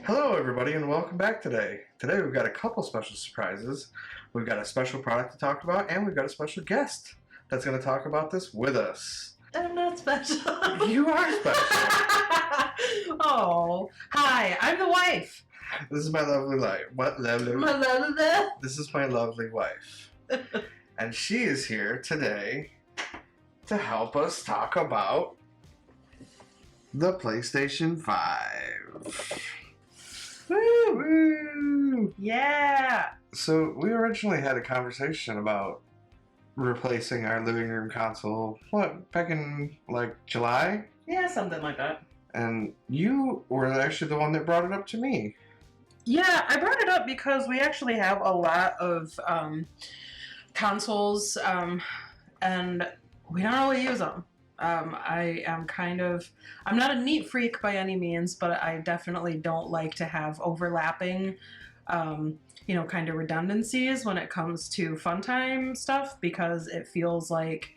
Hello everybody and welcome back today. Today we've got a couple special surprises. We've got a special product to talk about and we've got a special guest that's going to talk about this with us. I'm not special. You are special. Oh, hi, I'm the wife. This is my lovely life. What lovely? This is my lovely wife. And she is here today to help us talk about the PlayStation 5. Woo! Woo! Yeah! So we originally had a conversation about replacing our living room console, back in like July? Yeah, something like that. And you were actually the one that brought it up to me. Yeah, I brought it up because we actually have a lot of consoles and we don't really use them. I'm not a neat freak by any means, but I definitely don't like to have overlapping, kind of redundancies when it comes to fun time stuff because it feels like,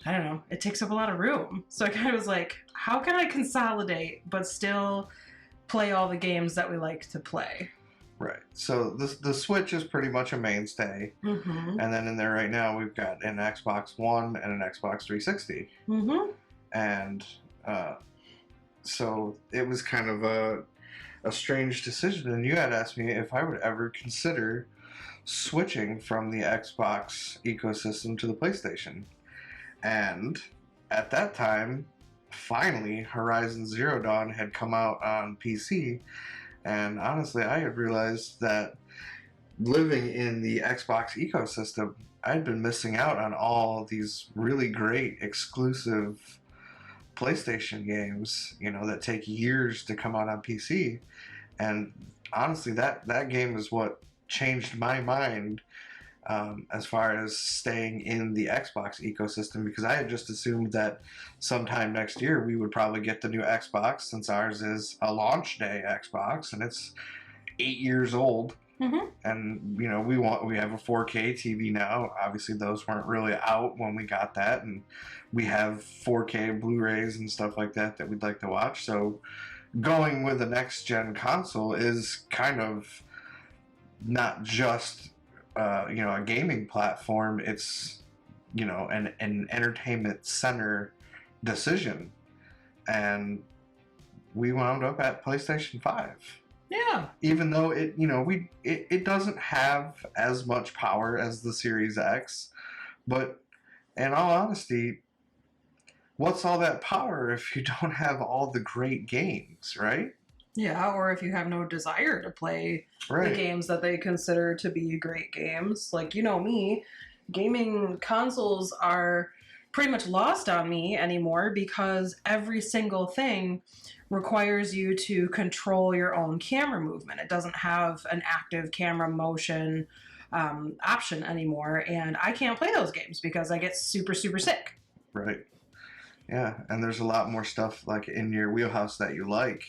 I don't know, it takes up a lot of room. So I kind of was like, how can I consolidate but still play all the games that we like to play? Right. So the Switch is pretty much a mainstay. Mm-hmm. And then in there right now we've got an Xbox One and an Xbox 360. Mm-hmm. And so it was kind of a strange decision. And you had asked me if I would ever consider switching from the Xbox ecosystem to the PlayStation. And at that time, finally, Horizon Zero Dawn had come out on PC. And honestly, I had realized that living in the Xbox ecosystem, I'd been missing out on all these really great exclusive PlayStation games, that take years to come out on PC. And honestly, that game is what changed my mind as far as staying in the Xbox ecosystem, because I had just assumed that sometime next year we would probably get the new Xbox, since ours is a launch day Xbox and it's 8 years old. Mm-hmm. And we have a 4K TV now. Obviously those weren't really out when we got that, and we have 4K Blu-rays and stuff like that we'd like to watch. So going with the next gen console is kind of not just a gaming platform. It's an entertainment center decision, and we wound up at PlayStation 5. Yeah. Even though it doesn't have as much power as the Series X, but in all honesty, what's all that power if you don't have all the great games, right? Yeah, or if you have no desire to play Right. the games that they consider to be great games. Like, me, gaming consoles are pretty much lost on me anymore because every single thing requires you to control your own camera movement. It doesn't have an active camera motion option anymore, and I can't play those games because I get super, super sick. Right. Yeah, and there's a lot more stuff like in your wheelhouse that you like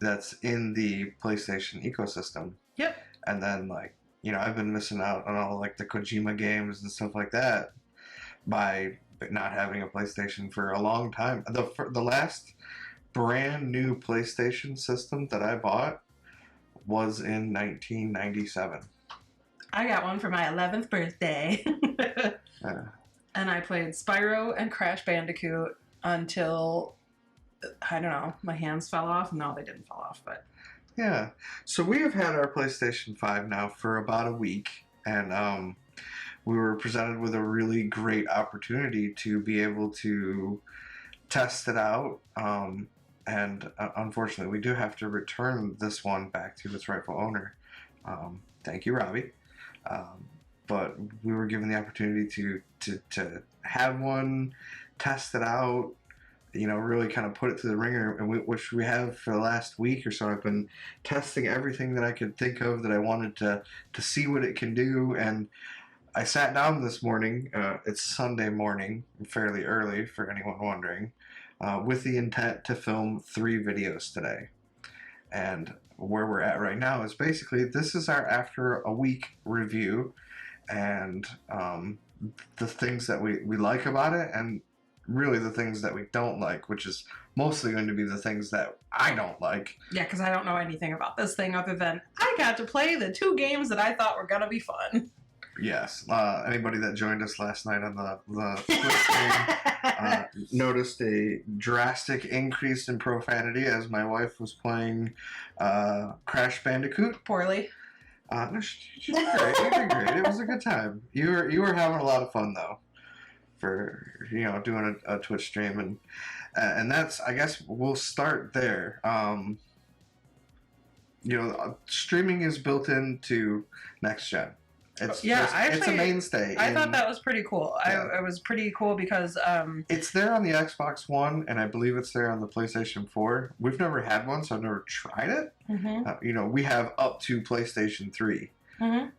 that's in the PlayStation ecosystem. Yep. And then I've been missing out on all like the Kojima games and stuff like that by not having a PlayStation for a long time. The last brand new PlayStation system that I bought was in 1997. I got one for my 11th birthday. And I played Spyro and Crash Bandicoot until, I don't know, my hands fell off. No, they didn't fall off, but... Yeah. So we have had our PlayStation 5 now for about a week, and we were presented with a really great opportunity to be able to test it out. And unfortunately, we do have to return this one back to its rightful owner. Thank you, Robbie. But we were given the opportunity to have one, test it out, really kind of put it through the ringer, and which we have for the last week or so. I've been testing everything that I could think of that I wanted to see what it can do, and I sat down this morning, it's Sunday morning, fairly early for anyone wondering, with the intent to film 3 videos today. And where we're at right now is basically, this is our after a week review, and the things that we like about it, and really the things that we don't like, which is mostly going to be the things that I don't like. Yeah, because I don't know anything about this thing other than I got to play the 2 games that I thought were going to be fun. Yes. Anybody that joined us last night on the Twitch stream noticed a drastic increase in profanity as my wife was playing Crash Bandicoot. Poorly. No, she did great. You did great. It was a good time. You were having a lot of fun though, for doing a Twitch stream, and that's, I guess we'll start there. Streaming is built into next gen. It's it's a mainstay. I thought that was pretty cool. Yeah. It was pretty cool because it's there on the Xbox One, and I believe it's there on the PlayStation 4. We've never had one, so I've never tried it. Mm-hmm. We have up to PlayStation 3,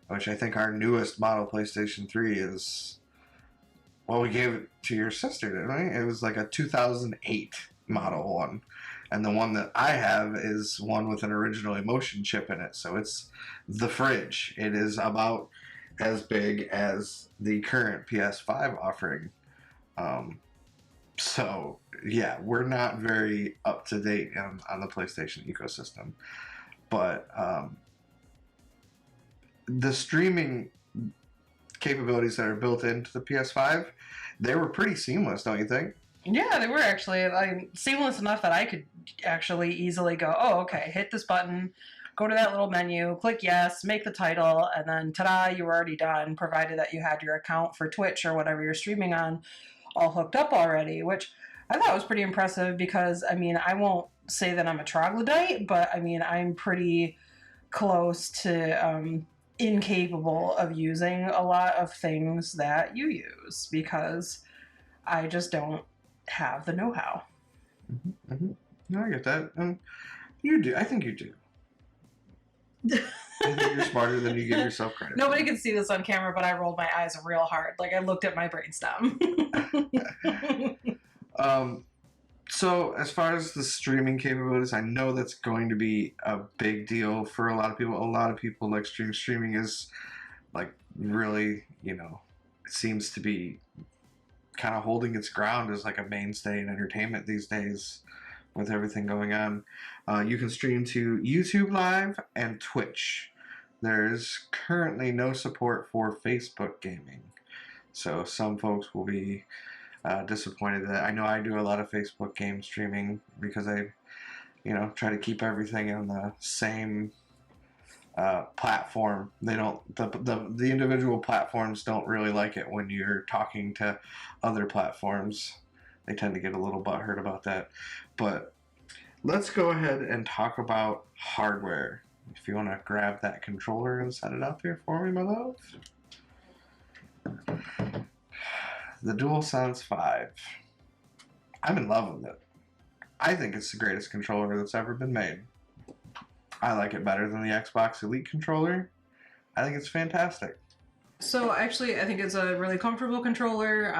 which I think our newest model PlayStation 3 is. Well, we gave it to your sister, didn't we? It was like a 2008 model one. And the one that I have is one with an original emotion chip in it. So it's the fridge. It is about as big as the current PS5 offering. So, yeah, we're not very up to date on the PlayStation ecosystem. But the streaming capabilities that are built into the PS5, they were pretty seamless, don't you think? Yeah, they were actually seamless enough that I could actually easily go, oh, okay, hit this button, go to that little menu, click yes, make the title, and then ta-da, you were already done, provided that you had your account for Twitch or whatever you're streaming on all hooked up already, which I thought was pretty impressive because, I won't say that I'm a troglodyte, but, I'm pretty close to incapable of using a lot of things that you use because I just don't have the know-how. No, I get that. You do. I think you do. I think you're smarter than you give yourself credit. Nobody can see this on camera, but I rolled my eyes real hard. Like I looked at my brainstem. So as far as the streaming capabilities, I know that's going to be a big deal for a lot of people. A lot of people like streaming. Streaming is like really, it seems to be kind of holding its ground as like a mainstay in entertainment these days with everything going on. You can stream to YouTube Live and Twitch. There's currently no support for Facebook gaming. So some folks will be disappointed that I know I do a lot of Facebook game streaming because I, try to keep everything on the same platform. They don't the individual platforms don't really like it when you're talking to other platforms. They tend to get a little butthurt about that. But let's go ahead and talk about hardware. If you want to grab that controller and set it up here for me, my love. The DualSense 5. I'm in love with it. I think it's the greatest controller that's ever been made. I like it better than the Xbox Elite controller. I think it's fantastic. So actually, I think it's a really comfortable controller.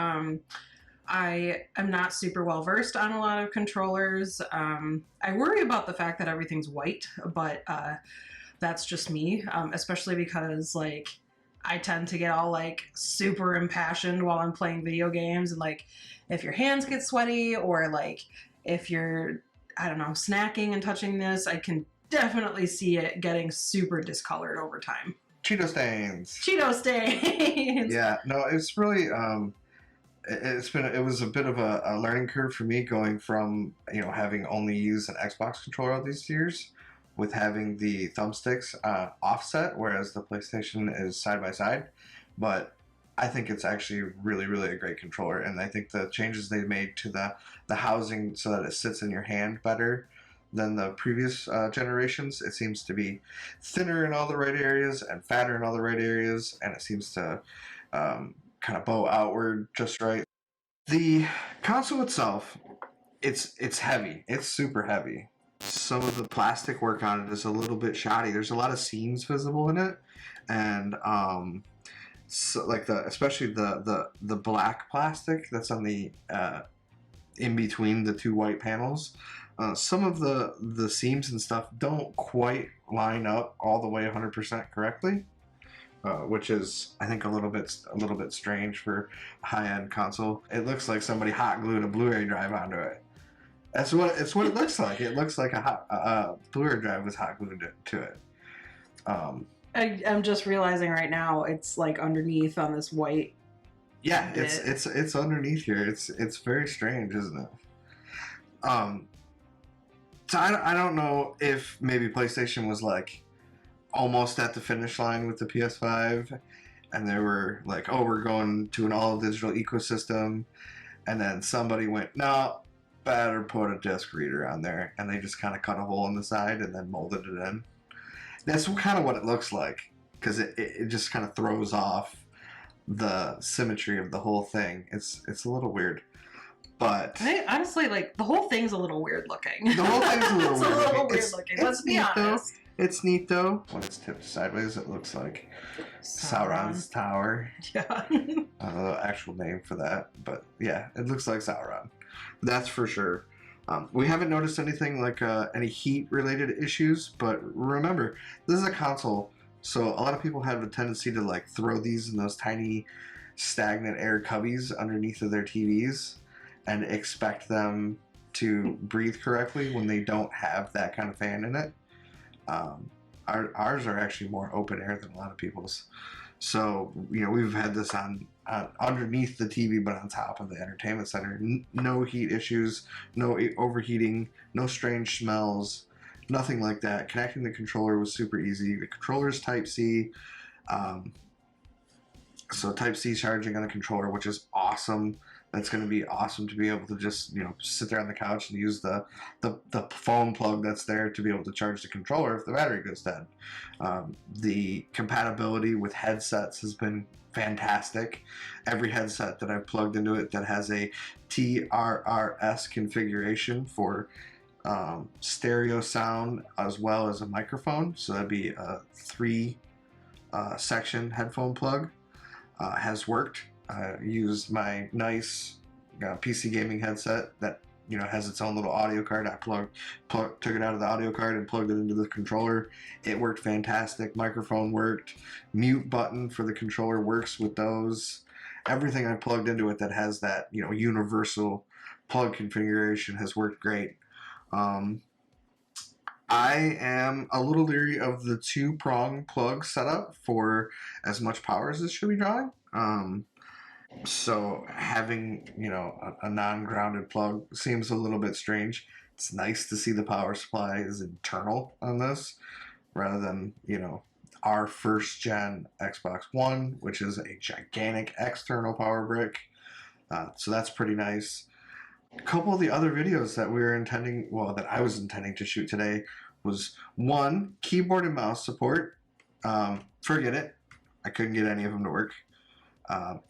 I am not super well versed on a lot of controllers. I worry about the fact that everything's white, but that's just me, especially because I tend to get all super impassioned while I'm playing video games, and if your hands get sweaty or if you're, I don't know, snacking and touching this, I can definitely see it getting super discolored over time. Cheeto stains. Cheeto stains. Yeah, no, it's really it was a bit of a learning curve for me going from having only used an Xbox controller all these years with having the thumbsticks offset, whereas the PlayStation is side by side. But I think it's actually really, really a great controller, and I think the changes they made to the housing so that it sits in your hand better than the previous generations. It seems to be thinner in all the right areas and fatter in all the right areas, and it seems to kind of bow outward just right. The console itself, it's heavy. It's super heavy. Some of the plastic work on it is a little bit shoddy. There's a lot of seams visible in it, and so especially the black plastic that's on the in between the two white panels. Some of the seams and stuff don't quite line up all the way 100% correctly. which is I think a little bit strange for a high-end console. It looks like somebody hot glued a Blu-ray drive onto it. It's what it looks like. It looks like a Blu-ray drive was hot glued to it. I'm just realizing right now it's like underneath on this white. Yeah, it's underneath here. It's very strange, isn't it? So I don't know if maybe PlayStation was like almost at the finish line with the PS5, and they were like, oh, we're going to an all digital ecosystem, and then somebody went, no, better put a disc reader on there, and they just kind of cut a hole in the side and then molded it in. That's kind of what it looks like, because it just kind of throws off the symmetry of the whole thing. It's a little weird. But I honestly, like, the whole thing's a little weird looking. The whole thing's a little it's weird a little looking. weird looking. Let's be honest. It's neat though. When it's tipped sideways, it looks like Sauron's tower. Yeah. The actual name for that, but yeah, it looks like Sauron. That's for sure. We haven't noticed anything like any heat-related issues, but remember, this is a console, so a lot of people have a tendency to like throw these in those tiny stagnant air cubbies underneath of their TVs and expect them to breathe correctly when they don't have that kind of fan in it. Ours are actually more open air than a lot of people's. So, we've had this on underneath the TV, but on top of the entertainment center. No heat issues, no overheating, no strange smells, nothing like that. Connecting the controller was super easy. The controller's Type-C. So Type-C charging on the controller, which is awesome. That's going to be awesome to be able to just, sit there on the couch and use the phone plug that's there to be able to charge the controller if the battery goes dead. The compatibility with headsets has been fantastic. Every headset that I've plugged into it that has a TRRS configuration for stereo sound as well as a microphone, so that'd be a 3-section headphone plug, has worked. I used my nice PC gaming headset that has its own little audio card. I took it out of the audio card and plugged it into the controller. It worked fantastic. Microphone worked. Mute button for the controller works with those. Everything I plugged into it that has that universal plug configuration has worked great. I am a little leery of the 2-prong plug setup for as much power as this should be drawing. So having, a non-grounded plug seems a little bit strange. It's nice to see the power supply is internal on this rather than, our first gen Xbox One, which is a gigantic external power brick. So that's pretty nice. A couple of the other videos that that I was intending to shoot today was one, keyboard and mouse support. Forget it. I couldn't get any of them to work.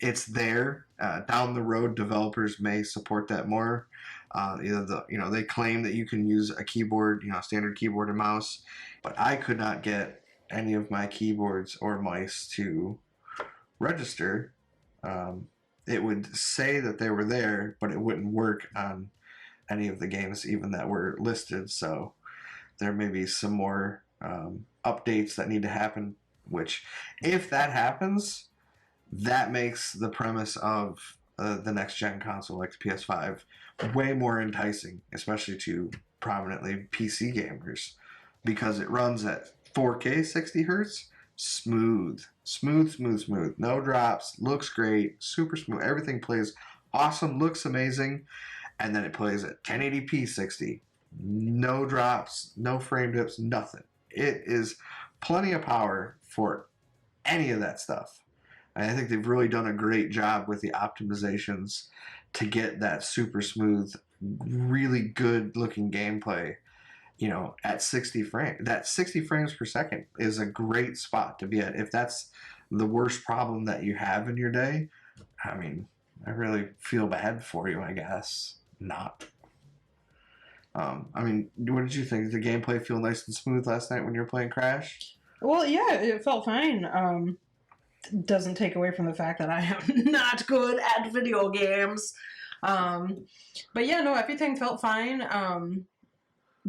It's there. Down the road, developers may support that more. They claim that you can use a keyboard, standard keyboard and mouse, but I could not get any of my keyboards or mice to register. It would say that they were there, but it wouldn't work on any of the games even that were listed. So there may be some more updates that need to happen, which if that happens, that makes the premise of the next gen console like the PS5 way more enticing, especially to prominently PC gamers, because it runs at 4K 60 hertz, smooth, no drops, looks great, super smooth, everything plays awesome, looks amazing, and then it plays at 1080p 60, no drops, no frame dips, nothing. It is plenty of power for any of that stuff. I think they've really done a great job with the optimizations to get that super smooth, really good looking gameplay, at 60 frames. That 60 frames per second is a great spot to be at. If that's the worst problem that you have in your day, I mean, I really feel bad for you, I guess. Not. What did you think? Did the gameplay feel nice and smooth last night when you were playing Crash? Well, yeah, it felt fine. Doesn't take away from the fact that I am not good at video games. But yeah, no, everything felt fine.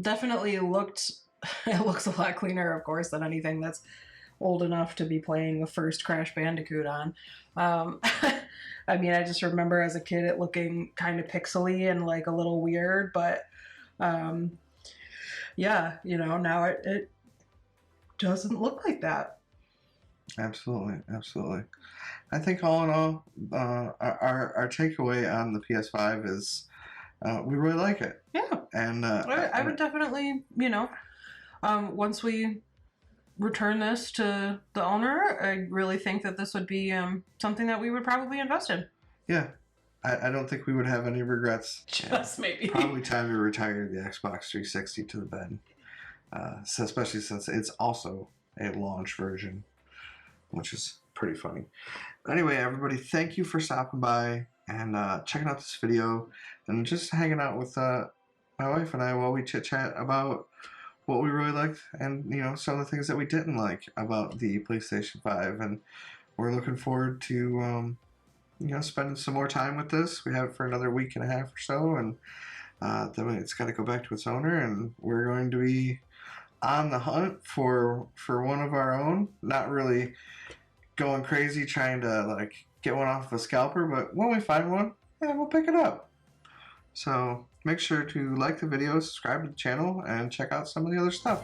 Definitely it looks a lot cleaner, of course, than anything that's old enough to be playing the first Crash Bandicoot on. Um, I mean, I just remember as a kid it looking kind of pixely and like a little weird, but um, yeah, you know, now it doesn't look like that. Absolutely, absolutely. I think all in all, our takeaway on the PS5 is we really like it. Yeah, And I would definitely, you know, once we return this to the owner, I really think that this would be something that we would probably invest in. yeah, I don't think we would have any regrets. Just maybe. Probably time to retire the Xbox 360 to the bed. So especially since it's also a launch version, which is pretty funny. Anyway, everybody, thank you for stopping by and checking out this video and just hanging out with my wife and I while we chit chat about what we really liked and, you know, some of the things that we didn't like about the PlayStation 5. And we're looking forward to, you know, spending some more time with this. We have it for another week and a half or so, and then it's got to go back to its owner, and we're going to be on the hunt for one of our own. Not really going crazy trying to like get one off of a scalper, but when we find one, yeah, we'll pick it up. So make sure to like the video, subscribe to the channel, and check out some of the other stuff.